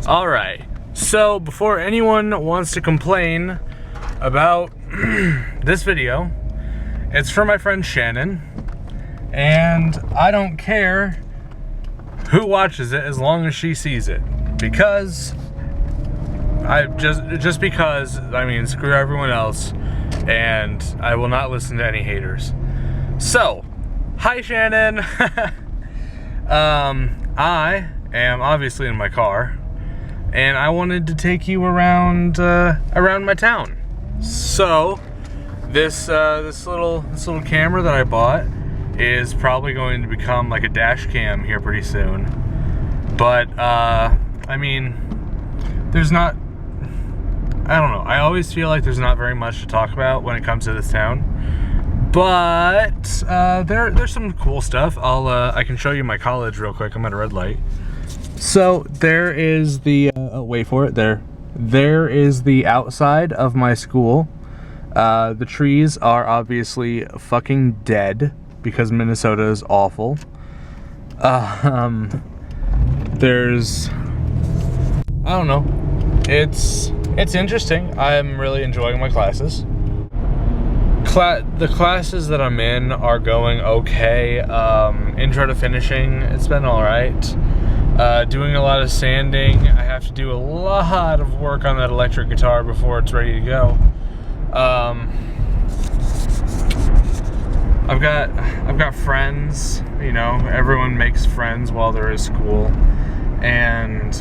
Alright, so before anyone wants to complain about this video, it's for my friend Shannon, and I don't care who watches it as long as she sees it, because just because, I mean, screw everyone else, and I will not listen to any haters. So, hi Shannon. I am obviously in my car, and I wanted to take you around my town. So, this little camera that I bought is probably going to become like a dash cam here pretty soon. But I mean, there's not. I don't know. I always feel like there's not very much to talk about when it comes to this town. But there's some cool stuff. I can show you my college real quick. I'm at a red light. So there is the wait for it. There is the outside of my school. The trees are obviously fucking dead because Minnesota is awful. There's, I don't know. It's interesting. I'm really enjoying my classes. The classes that I'm in are going okay. Intro to finishing, it's been alright. Doing a lot of sanding. I have to do a lot of work on that electric guitar before it's ready to go. I've got friends, you know, everyone makes friends while they're at school. And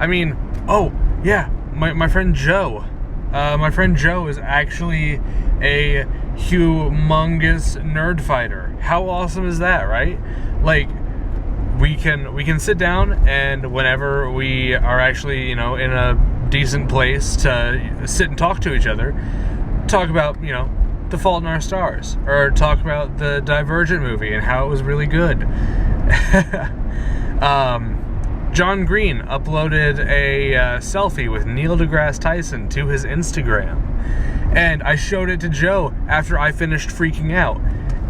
I mean, oh yeah, my friend Joe. My friend Joe is actually a humongous nerd fighter. How awesome is that, right? Like, we can sit down, and whenever we are actually, you know, in a decent place to sit and talk to each other, talk about, you know, The Fault in Our Stars, or talk about the Divergent movie and how it was really good. John Green uploaded a selfie with Neil deGrasse Tyson to his Instagram, and I showed it to Joe after I finished freaking out,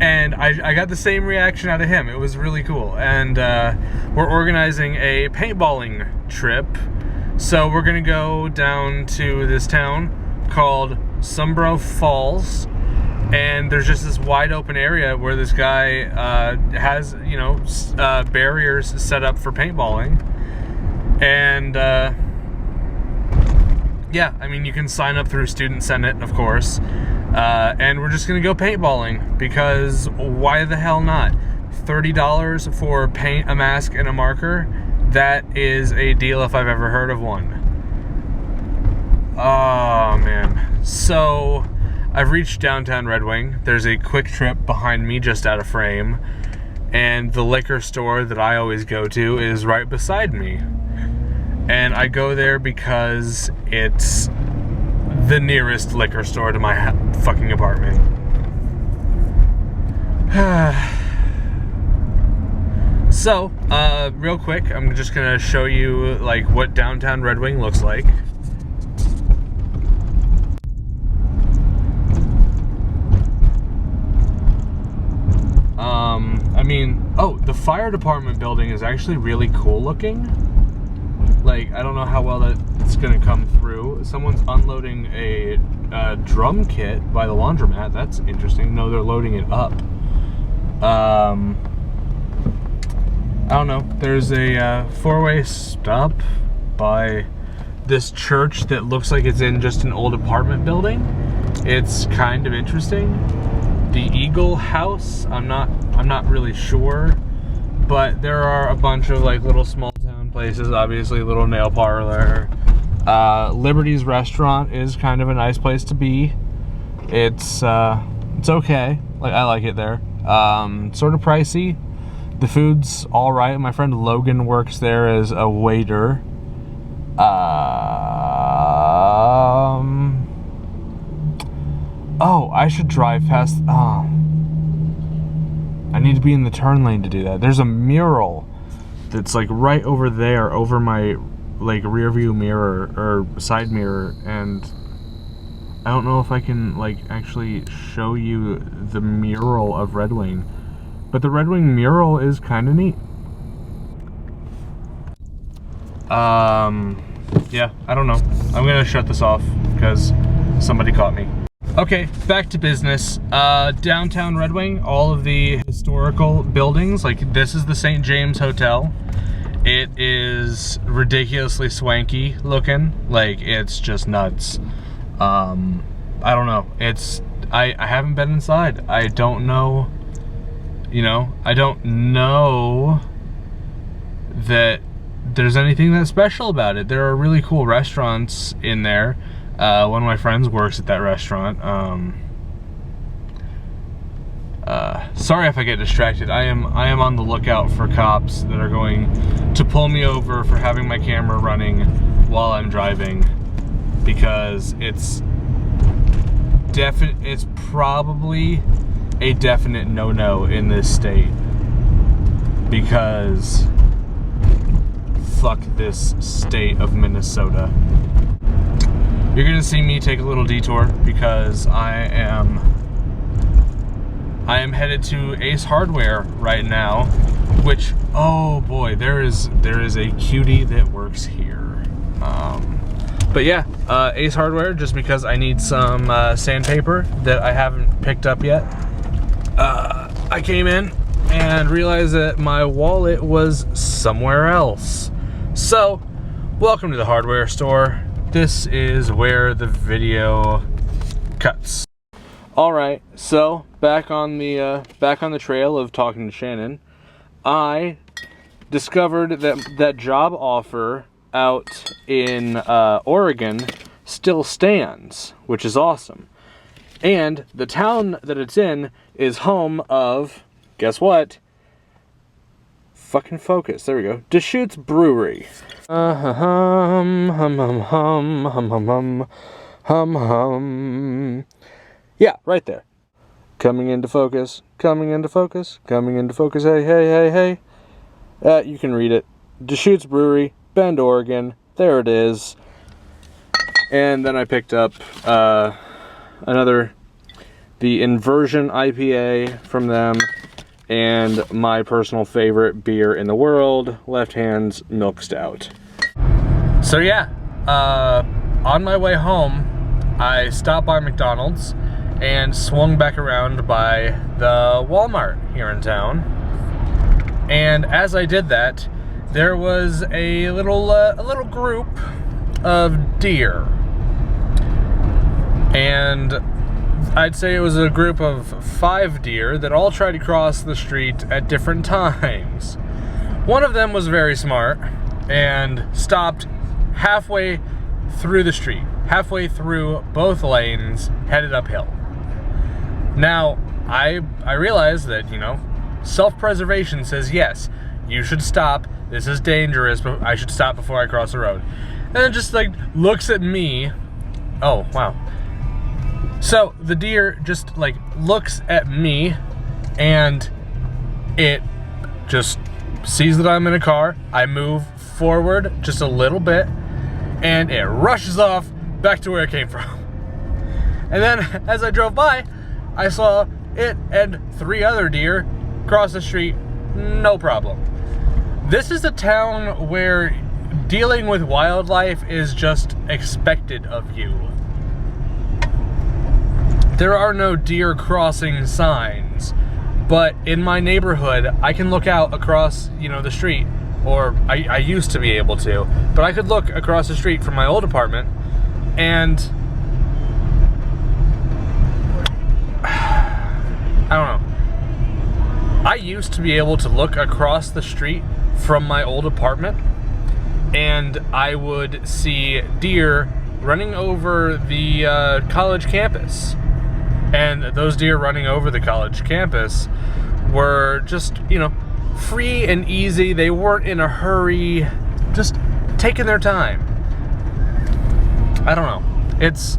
and I got the same reaction out of him. It was really cool. And we're organizing a paintballing trip, so we're gonna go down to this town called Sombro Falls, and there's just this wide open area where this guy has, you know, barriers set up for paintballing. And yeah, I mean, you can sign up through Student Senate, of course, and we're just gonna go paintballing, because why the hell not? $30 for paint, a mask, and a marker. That is a deal if I've ever heard of one. Oh man. So I've reached downtown Red Wing. There's a Quick Trip behind me just out of frame, and the liquor store that I always go to is right beside me. And I go there because it's the nearest liquor store to my fucking apartment. So, real quick, I'm just gonna show you like what downtown Red Wing looks like. I mean, oh, the fire department building is actually really cool looking. Like, I don't know how well that's gonna come through. Someone's unloading a drum kit by the laundromat. That's interesting. No, they're loading it up. I don't know. There's a four-way stop by this church that looks like it's in just an old apartment building. It's kind of interesting. The Eagle House, I'm not really sure, but there are a bunch of like little small town places. Obviously, little nail parlor. Liberty's restaurant is kind of a nice place to be. It's okay. Like, I like it there. Sort of pricey. The food's all right. My friend Logan works there as a waiter. Oh, I should drive past. Oh, I need to be in the turn lane to do that. There's a mural that's like right over there, over my like rear view mirror or side mirror, and I don't know if I can like actually show you the mural of Red Wing, but the Red Wing mural is kind of neat. Yeah, I don't know. I'm gonna shut this off because somebody caught me. Okay, back to business. Downtown Red Wing, all of the historical buildings, like this is the St. James Hotel. It is ridiculously swanky looking, like it's just nuts. I don't know, I haven't been inside. I don't know, you know, I don't know that there's anything that special about it. There are really cool restaurants in there. One of my friends works at that restaurant. Sorry if I get distracted. I am on the lookout for cops that are going to pull me over for having my camera running while I'm driving, because it's probably a definite no-no in this state, because fuck this state of Minnesota. You're gonna see me take a little detour because I am headed to Ace Hardware right now, which, oh boy, there is a cutie that works here. But yeah, Ace Hardware, just because I need some sandpaper that I haven't picked up yet. I came in and realized that my wallet was somewhere else. So, welcome to the hardware store. This is where the video cuts. All right, so back on the trail of talking to Shannon, I discovered that job offer out in Oregon still stands, which is awesome. And the town that it's in is home of, guess what? Fucking focus. There we go. Deschutes Brewery. Yeah, right there. Coming into focus. Coming into focus. Coming into focus. Hey, hey, hey, hey. You can read it. Deschutes Brewery, Bend, Oregon. There it is. And then I picked up the Inversion IPA from them, and my personal favorite beer in the world, Left Hand's Milk Stout. So yeah, on my way home, I stopped by McDonald's and swung back around by the Walmart here in town. And as I did that, there was a little group of deer. And I'd say it was a group of 5 deer that all tried to cross the street at different times. One of them was very smart and stopped halfway through the street, halfway through both lanes, headed uphill. Now, I realize that, you know, self-preservation says, yes, you should stop, this is dangerous, but I should stop before I cross the road. And it just, like, looks at me. Oh, wow. So the deer just like looks at me, and it just sees that I'm in a car. I move forward just a little bit, and it rushes off back to where it came from. And then as I drove by, I saw it and 3 other deer cross the street, no problem. This is a town where dealing with wildlife is just expected of you. There are no deer crossing signs, but in my neighborhood, I can look out across, you know, the street, or I used to be able to, but I could look across the street from my old apartment, and I don't know. I used to be able to look across the street from my old apartment, and I would see deer running over the college campus. And those deer running over the college campus were just, you know, free and easy. They weren't in a hurry, just taking their time. I don't know. It's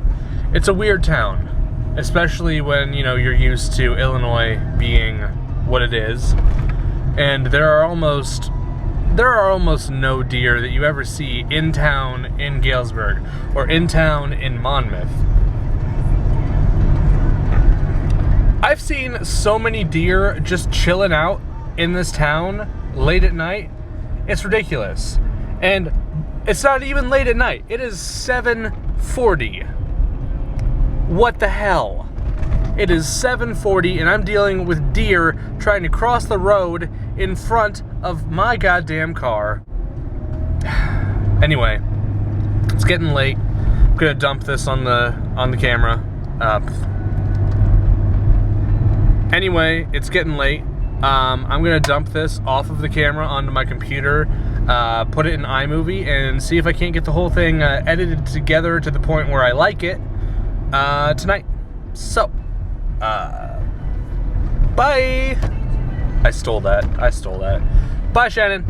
a weird town, especially when, you know, you're used to Illinois being what it is. And there are almost no deer that you ever see in town in Galesburg or in town in Monmouth. I've seen so many deer just chilling out in this town late at night. It's ridiculous. And It's not even late at night. It is 7:40. What the hell? It is 7:40 and I'm dealing with deer trying to cross the road in front of my goddamn car. Anyway, it's getting late. I'm gonna dump this on the camera. Anyway, it's getting late. I'm gonna dump this off of the camera onto my computer, put it in iMovie, and see if I can't get the whole thing edited together to the point where I like it tonight. So, bye. I stole that. Bye, Shannon.